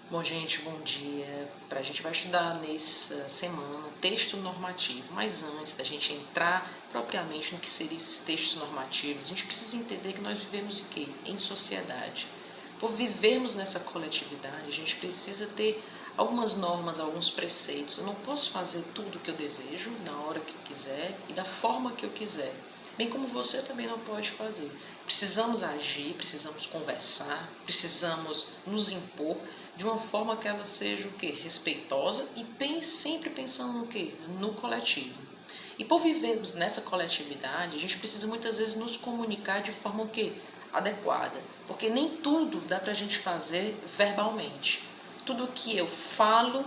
Bom, gente, bom dia. A gente vai estudar nessa semana texto normativo, mas antes da gente entrar propriamente no que seriam esses textos normativos, a gente precisa entender que nós vivemos em quê? Em sociedade. Por vivermos nessa coletividade, a gente precisa ter algumas normas, alguns preceitos. Eu não posso fazer tudo o que eu desejo, na hora que eu quiser e da forma que eu quiser. Bem como você também não pode fazer. Precisamos agir, precisamos conversar, precisamos nos impor de uma forma que ela seja o quê? Respeitosa e sempre pensando no quê? No coletivo. E por vivermos nessa coletividade, a gente precisa muitas vezes nos comunicar de forma o quê? Adequada. Porque nem tudo dá pra gente fazer verbalmente. Tudo que eu falo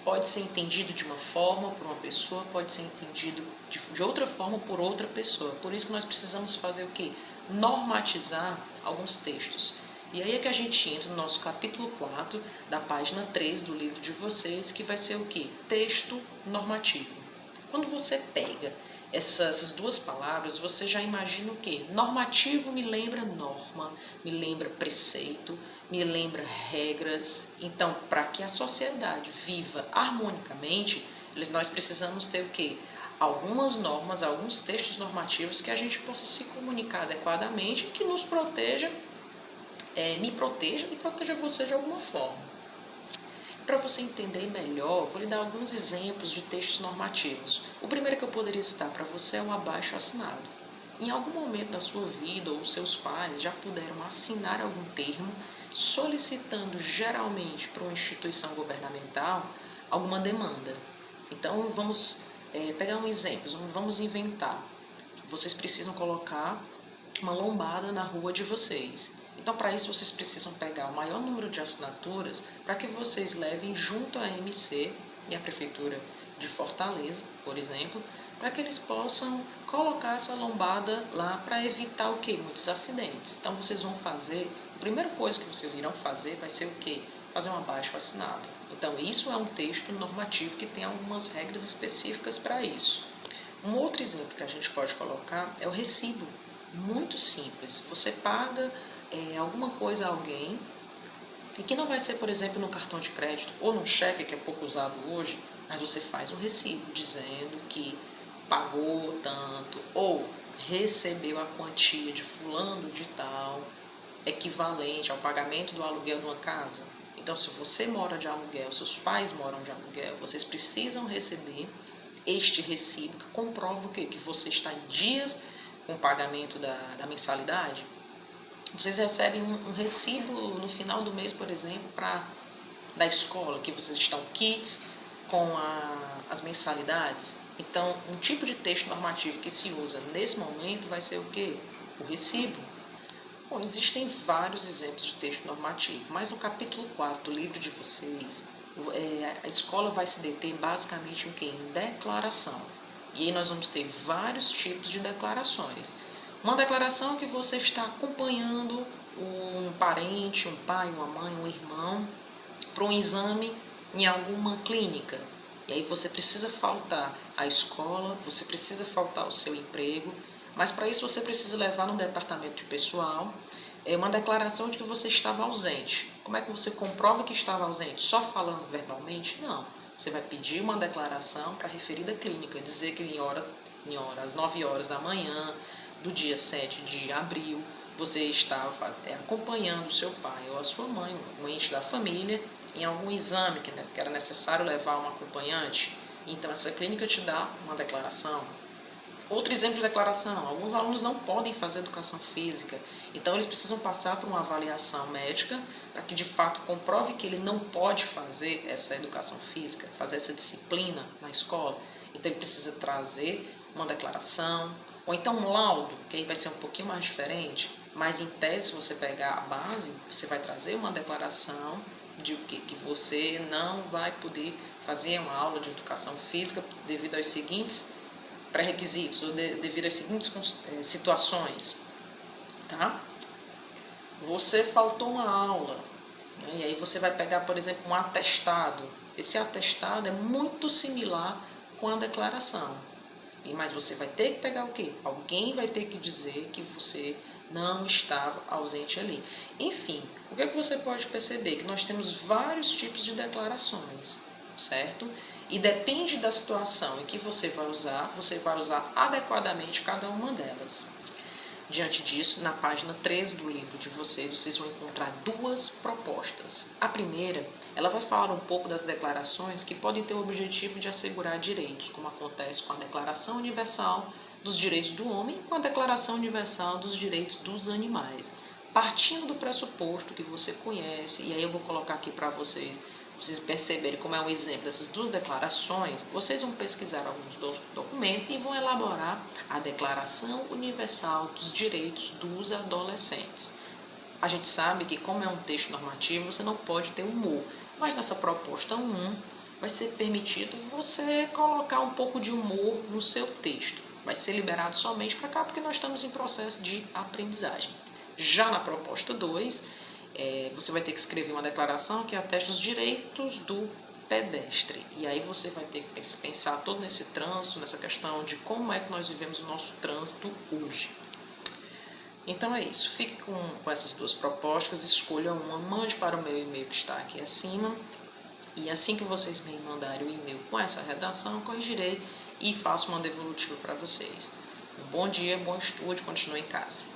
pode ser entendido de uma forma por uma pessoa, pode ser entendido de outra forma por outra pessoa. Por isso que nós precisamos fazer o quê? Normatizar alguns textos. E aí é que a gente entra no nosso capítulo 4, da página 3 do livro de vocês, que vai ser o quê? Texto normativo. Quando você pega essas duas palavras, você já imagina o quê? Normativo me lembra norma, me lembra preceito, me lembra regras. Então, para que a sociedade viva harmonicamente, nós precisamos ter o quê? Algumas normas, alguns textos normativos que a gente possa se comunicar adequadamente, que nos proteja, me proteja e proteja você de alguma forma. Para você entender melhor, vou lhe dar alguns exemplos de textos normativos. O primeiro que eu poderia citar para você é o abaixo-assinado. Em algum momento da sua vida, ou seus pais já puderam assinar algum termo solicitando geralmente para uma instituição governamental alguma demanda. Então vamos pegar um exemplo, vamos inventar. Vocês precisam colocar uma lombada na rua de vocês. Então, para isso, vocês precisam pegar o maior número de assinaturas para que vocês levem junto à MC e à Prefeitura de Fortaleza, por exemplo, para que eles possam colocar essa lombada lá para evitar o quê? Muitos acidentes. Então, vocês vão fazer, a primeira coisa que vocês irão fazer vai ser o quê? Fazer um abaixo-assinado. Então, isso é um texto normativo que tem algumas regras específicas para isso. Um outro exemplo que a gente pode colocar é o recibo. Muito simples. Você paga alguma coisa a alguém e que não vai ser, por exemplo, no cartão de crédito ou no cheque, que é pouco usado hoje, mas você faz um recibo dizendo que pagou tanto ou recebeu a quantia de fulano de tal equivalente ao pagamento do aluguel de uma casa. Então, se você mora de aluguel, seus pais moram de aluguel, vocês precisam receber este recibo que comprova o quê? Que você está em dias com o pagamento da mensalidade. Vocês recebem um recibo no final do mês, por exemplo, da escola, que vocês estão kits com as mensalidades. Então, um tipo de texto normativo que se usa nesse momento vai ser o quê? O recibo. Bom, existem vários exemplos de texto normativo, mas no capítulo 4 do livro de vocês, a escola vai se deter basicamente em quê? Em declaração. E aí nós vamos ter vários tipos de declarações. Uma declaração que você está acompanhando um parente, um pai, uma mãe, um irmão para um exame em alguma clínica. E aí você precisa faltar à escola, você precisa faltar ao seu emprego, mas para isso você precisa levar no departamento de pessoal uma declaração de que você estava ausente. Como é que você comprova que estava ausente? Só falando verbalmente? Não. Você vai pedir uma declaração para a referida clínica, dizer que às 9 horas da manhã do dia 7 de abril, você estava acompanhando o seu pai ou a sua mãe, um ente da família, em algum exame que era necessário levar um acompanhante. Então, essa clínica te dá uma declaração. Outro exemplo de declaração: alguns alunos não podem fazer educação física, então eles precisam passar por uma avaliação médica para que de fato comprove que ele não pode fazer essa educação física, fazer essa disciplina na escola. Então ele precisa trazer uma declaração, ou então um laudo, que aí vai ser um pouquinho mais diferente, mas em tese, se você pegar a base, você vai trazer uma declaração de que você não vai poder fazer uma aula de educação física devido aos seguintes pré-requisitos, ou devido às seguintes situações, tá? Você faltou uma aula, né? E aí você vai pegar, por exemplo, um atestado. Esse atestado é muito similar com a declaração. Mas você vai ter que pegar o quê? Alguém vai ter que dizer que você não estava ausente ali. Enfim, o que é que você pode perceber? Que nós temos vários tipos de declarações, certo? E depende da situação em que você vai usar adequadamente cada uma delas. Diante disso, na página 13 do livro de vocês vão encontrar duas propostas. A primeira, ela vai falar um pouco das declarações que podem ter o objetivo de assegurar direitos, como acontece com a Declaração Universal dos Direitos do Homem e com a Declaração Universal dos Direitos dos Animais. Partindo do pressuposto que você conhece, e aí eu vou colocar aqui para vocês perceberem como é um exemplo dessas duas declarações, vocês vão pesquisar alguns documentos e vão elaborar a Declaração Universal dos Direitos dos Adolescentes. A gente sabe que, como é um texto normativo, você não pode ter humor, mas nessa proposta 1 vai ser permitido você colocar um pouco de humor no seu texto. Vai ser liberado somente para cá, porque nós estamos em processo de aprendizagem. Já na proposta 2, você vai ter que escrever uma declaração que ateste os direitos do pedestre. E aí você vai ter que pensar todo nesse trânsito, nessa questão de como é que nós vivemos o nosso trânsito hoje. Então é isso, fique com essas duas propostas, escolha uma, mande para o meu e-mail que está aqui acima. E assim que vocês me mandarem o e-mail com essa redação, eu corrigirei e faço uma devolutiva para vocês. Um bom dia, bom estudo, continue em casa.